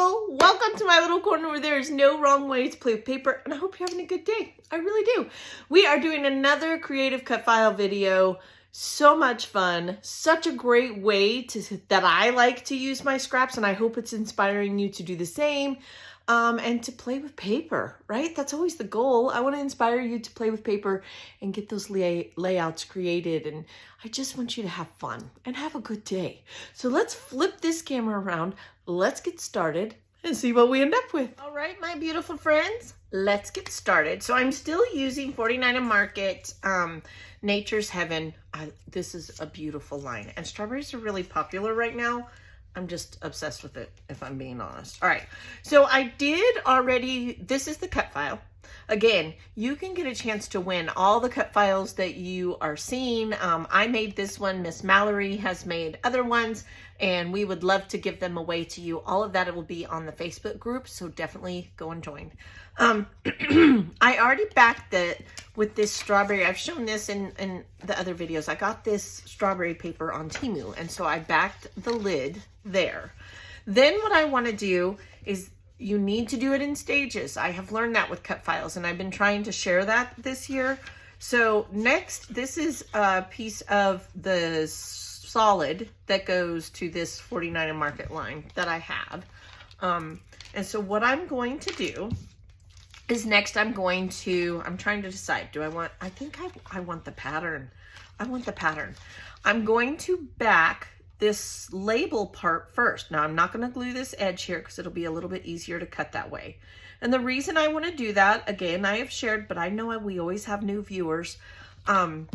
people, welcome to my little corner where there is no wrong way to play with paper, and I hope you're having a good day. I really do. We are doing another creative cut file video. So much fun, such a great way that I like to use my scraps, and I hope it's inspiring you to do the same. And to play with paper, right? That's always the goal. I want to inspire you to play with paper and get those layouts created. And I just want you to have fun and have a good day. So let's flip this camera around. Let's get started and see what we end up with. All right, my beautiful friends, let's get started. So I'm still using 49 & Market, Nature's Heaven. This is a beautiful line. And strawberries are really popular right now. I'm just obsessed with it, if I'm being honest. All right, so I did already, this is the cut file. Again, you can get a chance to win all the cut files that you are seeing. I made this one, Miss Mallory has made other ones, and we would love to give them away to you. All of that, it will be on the Facebook group, so definitely go and join. I already backed it with this strawberry. I've shown this in the other videos. I got this strawberry paper on Temu, and so I backed the lid there. Then what I want to do is, you need to do it in stages. I have learned that with cut files, and I've been trying to share that this year. So next, this is a piece of the solid that goes to this 49 & Market line that I have. And so what I'm going to do is next I'm trying to decide, I think I want the pattern. I want the pattern. I'm going to back this label part first. Now I'm not going to glue this edge here because it'll be a little bit easier to cut that way. And the reason I want to do that, again, I have shared, but I know we always have new viewers. The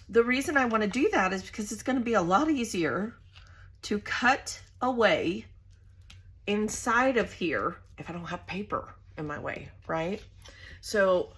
reason I want to do that is because it's going to be a lot easier to cut away inside of here if I don't have paper in my way, right? So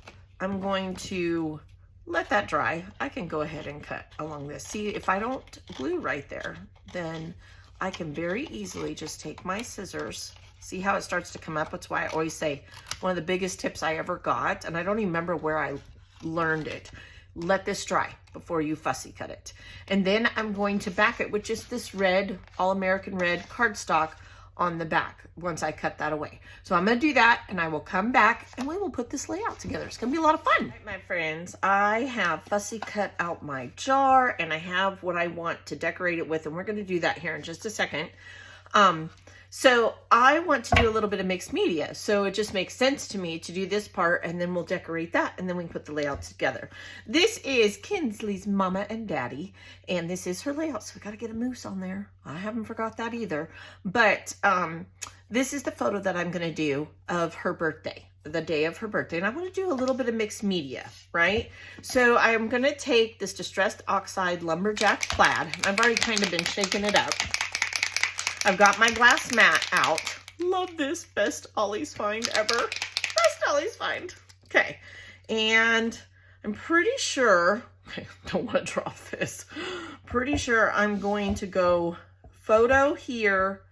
I'm going to let that dry. I can go ahead and cut along this. See, if I don't glue right there, then I can very easily just take my scissors. See how it starts to come up? That's why I always say one of the biggest tips I ever got, and I don't even remember where I learned it. Let this dry before you fussy cut it. And then I'm going to back it with just this red, all-American red cardstock on the back once I cut that away. So I'm gonna do that, and I will come back and we will put this layout together. It's gonna be a lot of fun. Right, my friends, I have fussy cut out my jar, and I have what I want to decorate it with, and we're gonna do that here in just a second. So I want to do a little bit of mixed media. So it just makes sense to me to do this part, and then we'll decorate that, and then we can put the layouts together. This is Kinsley's mama and daddy, and this is her layout. So we got to get a moose on there. I haven't forgot that either. But this is the photo that I'm going to do of her birthday, the day of her birthday. And I want to do a little bit of mixed media, right? So I'm going to take this Distressed Oxide Lumberjack Plaid. I've already kind of been shaking it up. I've got my glass mat out. Love this. Best Ollie's find ever. Best Ollie's find. Okay. And I'm pretty sure, okay, don't want to drop this. Pretty sure I'm going to go photo here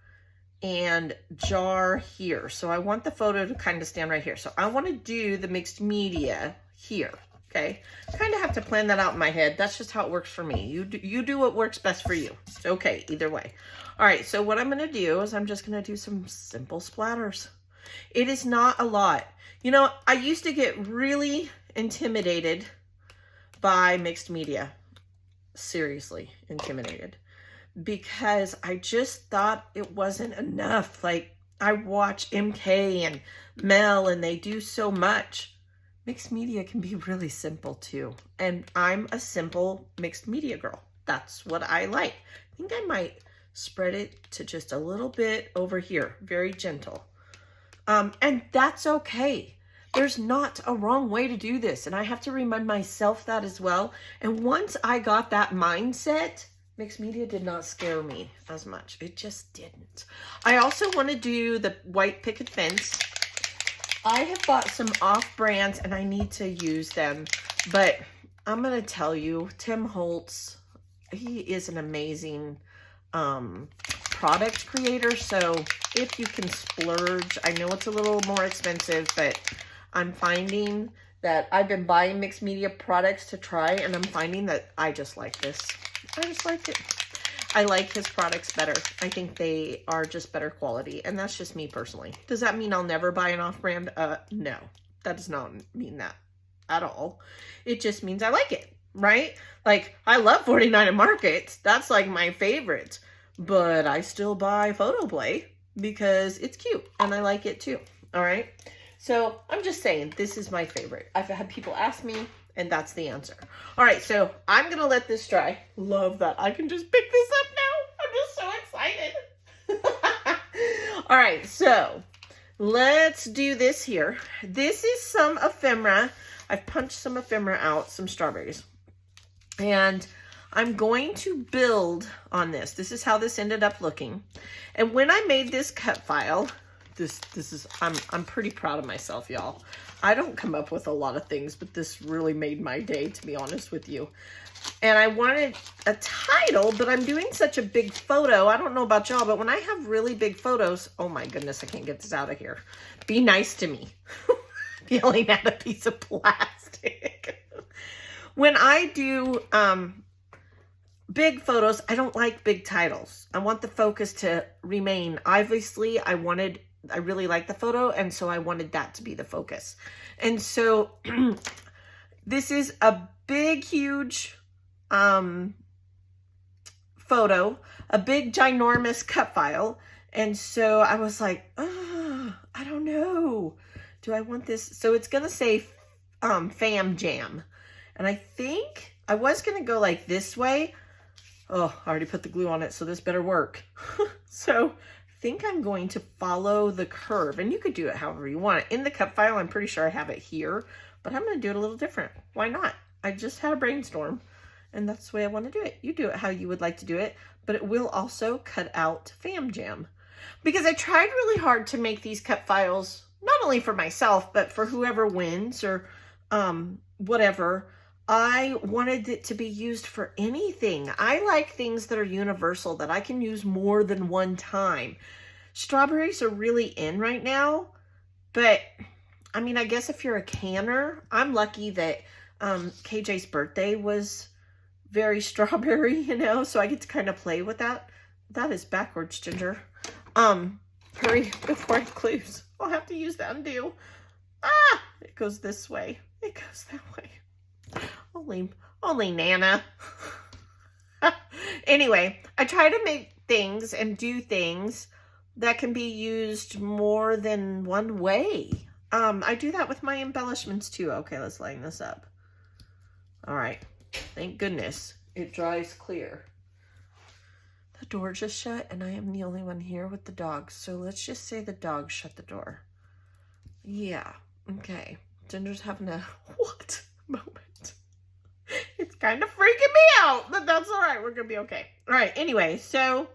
and jar here. So I want the photo to kind of stand right here. So I want to do the mixed media here. Okay. Kind of have to plan that out in my head. That's just how it works for me. You do what works best for you. It's okay either way. All right, so what I'm going to do is I'm just going to do some simple splatters. It is not a lot. You know, I used to get really intimidated by mixed media. Seriously intimidated. Because I just thought it wasn't enough. Like, I watch MK and Mel, and they do so much. Mixed media can be really simple too. And I'm a simple mixed media girl. That's what I like. I think I might spread it to just a little bit over here, very gentle. And that's okay. There's not a wrong way to do this. And I have to remind myself that as well. And once I got that mindset, mixed media did not scare me as much. It just didn't. I also want to do the white picket fence. I have bought some off brands and I need to use them, but I'm going to tell you, Tim Holtz, he is an amazing product creator. So if you can splurge, I know it's a little more expensive, but I'm finding that I've been buying mixed media products to try, and I'm finding that I just like this. I just like it. I like his products better. I think they are just better quality, and that's just me personally. Does that mean I'll never buy an off-brand? No, that does not mean that at all. It just means I like it, right? Like, I love 49 and Market. That's like my favorite, but I still buy Photoplay because it's cute and I like it too. All right. So I'm just saying, this is my favorite. I've had people ask me, and that's the answer. All right, so I'm going to let this dry. Love that I can just pick this up now. I'm just so excited. All right, so let's do this here. This is some ephemera. I've punched some ephemera out, some strawberries. And I'm going to build on this. This is how this ended up looking. And when I made this cut file, this is, I'm pretty proud of myself, y'all. I don't come up with a lot of things, but this really made my day, to be honest with you. And I wanted a title, but I'm doing such a big photo. I don't know about y'all, but when I have really big photos, oh my goodness, I can't get this out of here. Be nice to me. Yelling at a piece of plastic. When I do big photos, I don't like big titles. I want the focus to remain. Obviously, I really like the photo, and so I wanted that to be the focus. And so this is a big, huge photo, a big, ginormous cut file. And so I was like, oh, I don't know. Do I want this? So it's going to say Fam Jam. And I think I was going to go like this way. Oh, I already put the glue on it, so this better work. So I think I'm going to follow the curve, and you could do it however you want. In the cut file, I'm pretty sure I have it here, but I'm going to do it a little different. Why not? I just had a brainstorm, and that's the way I want to do it. You do it how you would like to do it, but it will also cut out Fam Jam. Because I tried really hard to make these cut files, not only for myself, but for whoever wins or whatever. I wanted it to be used for anything. I like things that are universal, that I can use more than one time. Strawberries are really in right now, but I mean, I guess if you're a canner, I'm lucky that KJ's birthday was very strawberry, you know, so I get to kind of play with that. That is backwards, Ginger. Hurry before I lose. I'll have to use the undo. Ah, it goes this way. It goes that way. Only Nana. Anyway, I try to make things and do things that can be used more than one way. I do that with my embellishments too. Okay, let's line this up. All right. Thank goodness it dries clear. The door just shut, and I am the only one here with the dogs. So let's just say the dogs shut the door. Yeah. Okay. Ginger's having a what moment. It's kind of freaking me out, but that's all right. We're going to be okay. All right. Anyway, so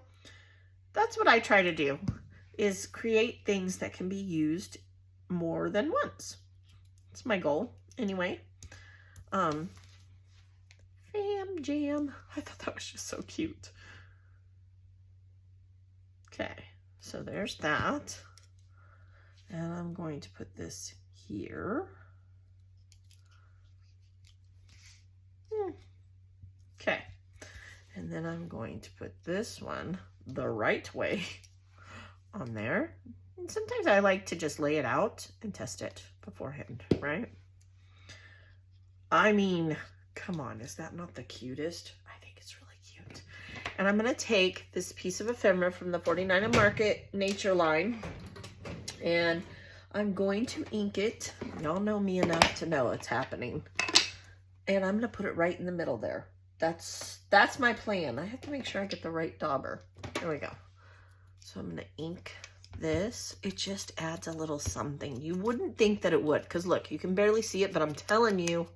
that's what I try to do, is create things that can be used more than once. It's my goal. Anyway, Fam Jam. I thought that was just so cute. Okay. So there's that. And I'm going to put this here. Okay, and then I'm going to put this one the right way on there. And sometimes I like to just lay it out and test it beforehand, right? I mean, come on, is that not the cutest? I think it's really cute. And I'm gonna take this piece of ephemera from the 49 and Market Nature line, and I'm going to ink it. Y'all know me enough to know it's happening. And I'm going to put it right in the middle there. That's my plan. I have to make sure I get the right dauber. There we go. So I'm going to ink this. It just adds a little something. You wouldn't think that it would, because look, you can barely see it, but I'm telling you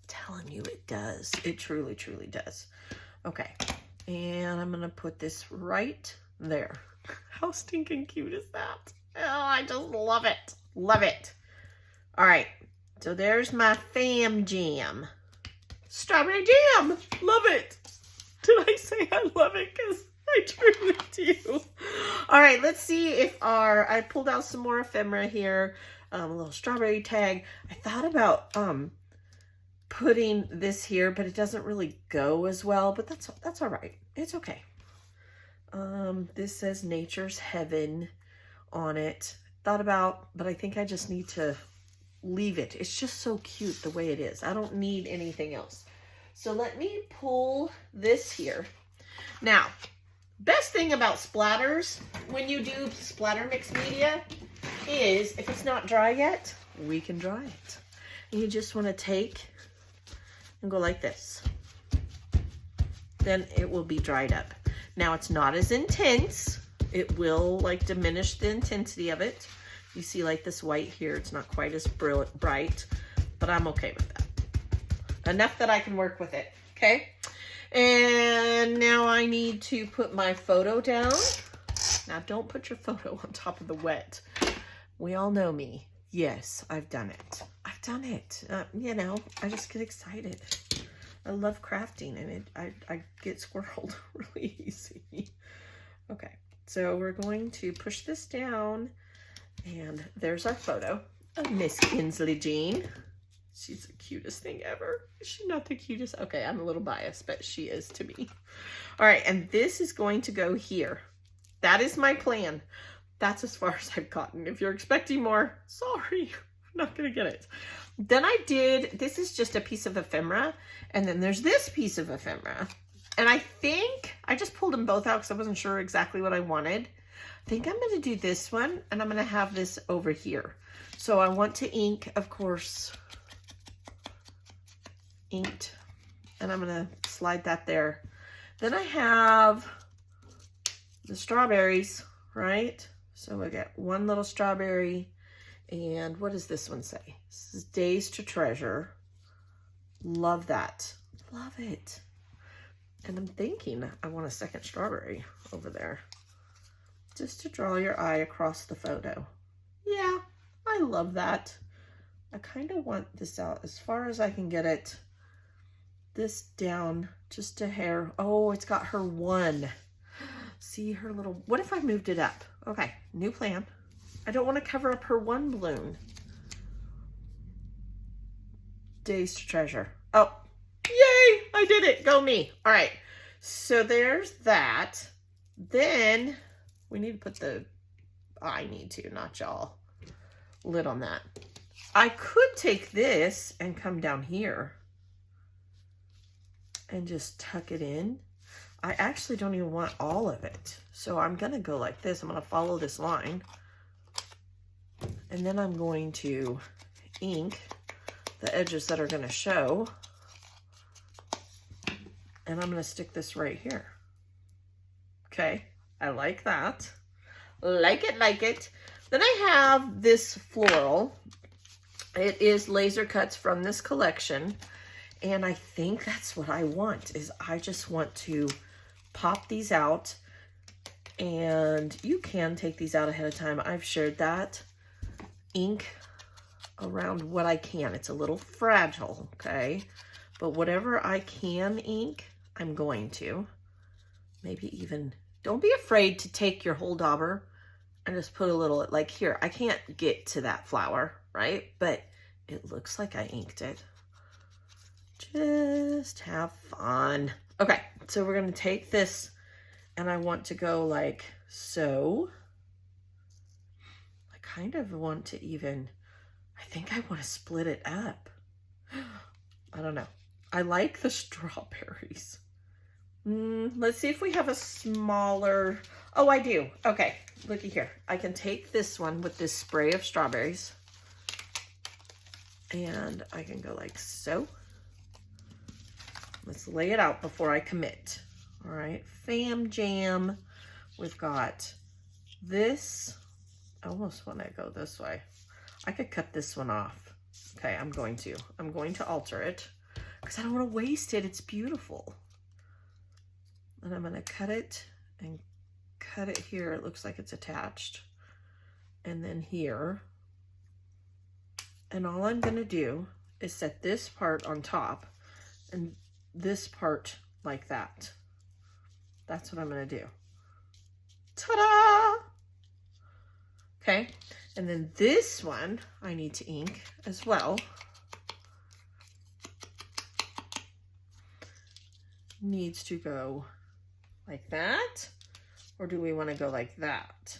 it does. It truly, truly does. Okay. And I'm going to put this right there. How stinking cute is that? Oh, I just love it. Love it. All right. So there's my Fam Jam. Strawberry jam. Love it. Did I say I love it? Because I truly do. All right, let's see if I pulled out some more ephemera here. A little strawberry tag. I thought about putting this here, but it doesn't really go as well. But that's all right. It's okay. This says Nature's Heaven on it. Thought about, but I think I just need to leave it. It's just so cute the way it is. I don't need anything else. So let me pull this here. Now, best thing about splatters when you do splatter mix media is if it's not dry yet, we can dry it. And you just want to take and go like this. Then it will be dried up. Now it's not as intense. It will like diminish the intensity of it. You see like this white here, it's not quite as bright, but I'm okay with that. Enough that I can work with it, okay? And now I need to put my photo down. Now don't put your photo on top of the wet. We all know me. Yes, I've done it. I've done it. You know, I just get excited. I love crafting and I get squirreled really easy. Okay, so we're going to push this down and there's our photo of Miss Kinsley Jean. She's the cutest thing ever. Is she not the cutest? Okay, I'm a little biased, but she is to me. All right, and this is going to go here. That is my plan. That's as far as I've gotten. If you're expecting more, sorry, I'm not gonna get it. Then I did, this is just a piece of ephemera, and then there's this piece of ephemera. And I think, I just pulled them both out because I wasn't sure exactly what I wanted. I think I'm gonna do this one, and I'm gonna have this over here. So I want to ink, of course, inked, and I'm gonna slide that there. Then I have the strawberries, right? So I got one little strawberry, and what does this one say? This is Days to Treasure. Love that. Love it. And I'm thinking I want a second strawberry over there. Just to draw your eye across the photo. Yeah, I love that. I kind of want this out as far as I can get it. This down just a hair. Oh, it's got her one. See her little, what if I moved it up? Okay, new plan. I don't want to cover up her one balloon. Days to Treasure. Oh, yay, I did it. Go me. All right, so there's that. Then we need to put the, I need to, not y'all, lid on that. I could take this and come down here and just tuck it in. I actually don't even want all of it. So I'm gonna go like this. I'm gonna follow this line. And then I'm going to ink the edges that are gonna show. And I'm gonna stick this right here. Okay, I like that. Like it, like it. Then I have this floral. It is laser cuts from this collection. And I think that's what I want, is I just want to pop these out, and you can take these out ahead of time. I've shared that. Ink around what I can. It's a little fragile, okay? But whatever I can ink, I'm going to. Maybe even, don't be afraid to take your whole dauber and just put a little, like here, I can't get to that flower, right? But it looks like I inked it. Just have fun. Okay, so we're gonna take this and I want to go like so. I kind of want to even, I think I want to split it up. I don't know. I like the strawberries. Let's see if we have a smaller, oh, I do. Okay, looky here. I can take this one with this spray of strawberries and I can go like so. Let's lay it out before I commit. All right, fam jam. We've got this. I almost want to go this way. I could cut this one off. Okay, I'm going to alter it because I don't want to waste it. It's beautiful. And I'm going to cut it and cut it here. It looks like it's attached. And then here. And all I'm going to do is set this part on top and this part like that. That's what I'm gonna do. Ta-da! Okay, and then this one I need to ink as well. Needs to go like that. Or do we want to go like that?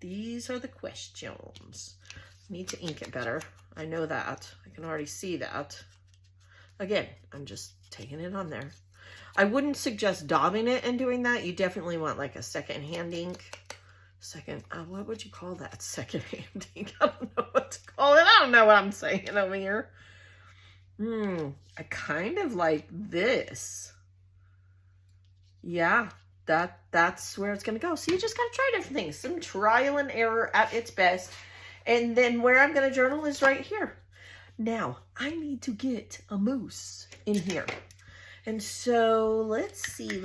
These are the questions. I need to ink it better. I know that. I can already see that. Again, I'm just taking it on there. I wouldn't suggest daubing it and doing that. You definitely want like a second-hand ink. What would you call that? Second-hand ink. I don't know what to call it. I don't know what I'm saying over here. I kind of like this. Yeah, that's where it's going to go. So you just got to try different things. Some trial and error at its best. And then where I'm going to journal is right here. Now, I need to get a moose in here. And so let's see.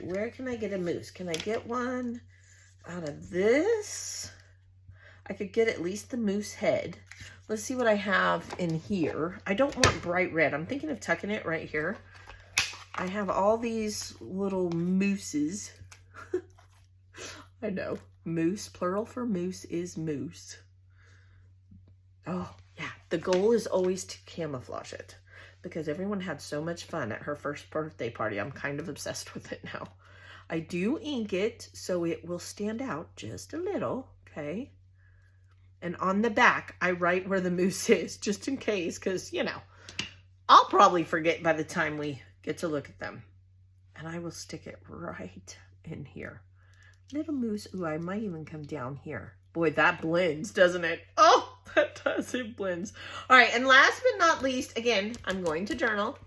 Where can I get a moose? Can I get one out of this? I could get at least the moose head. Let's see what I have in here. I don't want bright red. I'm thinking of tucking it right here. I have all these little mooses. I know. Moose, plural for moose is moose. Oh, yeah. The goal is always to camouflage it because everyone had so much fun at her first birthday party. I'm kind of obsessed with it now. I do ink it so it will stand out just a little, okay? And on the back, I write where the moose is just in case because, you know, I'll probably forget by the time we get to look at them. And I will stick it right in here. Little moose. Ooh, I might even come down here. Boy, that blends, doesn't it? Oh, that does. It blends. All right. And last but not least, again, I'm going to journal.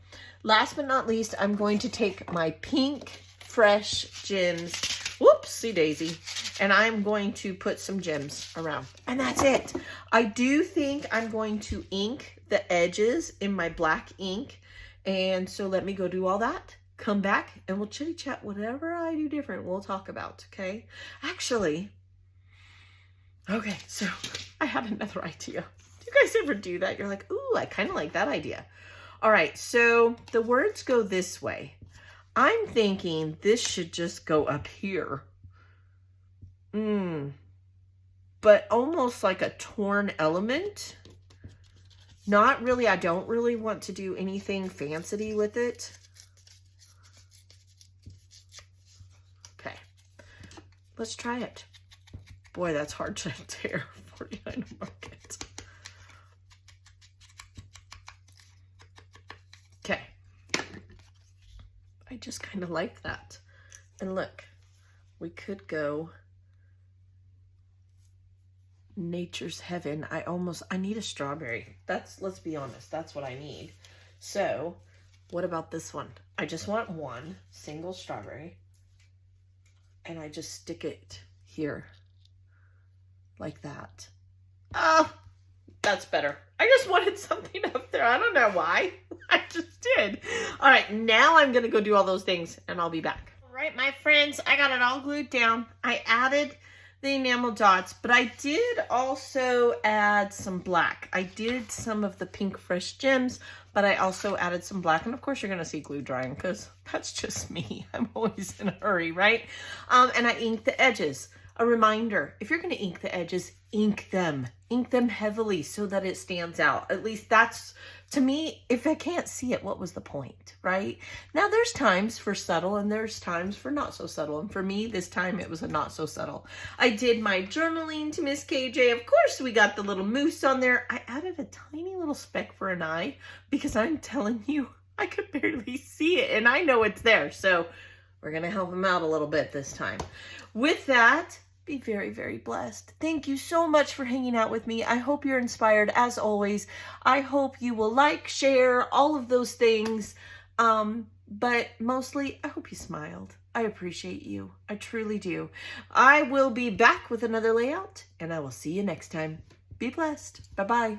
Last but not least, I'm going to take my pink fresh gems. Whoopsie daisy. And I'm going to put some gems around. And that's it. I do think I'm going to ink the edges in my black ink. And so let me go do all that. Come back and we'll chitty chat. Whatever I do different, we'll talk about. Okay. Actually, okay. So I had another idea. Do you guys ever do that? You're like, ooh, I kind of like that idea. All right. So the words go this way. I'm thinking this should just go up here. But almost like a torn element. Not really, I don't really want to do anything fancy with it. Okay, let's try it. Boy, that's hard to tear. 49 market. Okay. I just kind of like that. And look, we could go nature's heaven. I need a strawberry. Let's be honest, that's what I need. So what about this one? I just want one single strawberry and I just stick it here like that. Oh, that's better. I just wanted something up there. I don't know why. I just did. All right, now I'm gonna go do all those things and I'll be back. All right, my friends, I got it all glued down. I added the enamel dots, but I did also add some black. I did some of the pink fresh gems, but I also added some black. And of course you're gonna see glue drying because that's just me. I'm always in a hurry, right? And I inked the edges. A reminder, if you're gonna ink the edges, ink them heavily so that it stands out. At least that's, to me, if I can't see it, what was the point, right? Now there's times for subtle and there's times for not so subtle. And for me, this time it was a not so subtle. I did my journaling to Miss KJ. Of course, we got the little moose on there. I added a tiny little speck for an eye because I'm telling you, I could barely see it and I know it's there. So we're gonna help him out a little bit this time. With that, be very, very blessed. Thank you so much for hanging out with me. I hope you're inspired as always. I hope you will like, share, all of those things. But mostly, I hope you smiled. I appreciate you. I truly do. I will be back with another layout and I will see you next time. Be blessed. Bye-bye.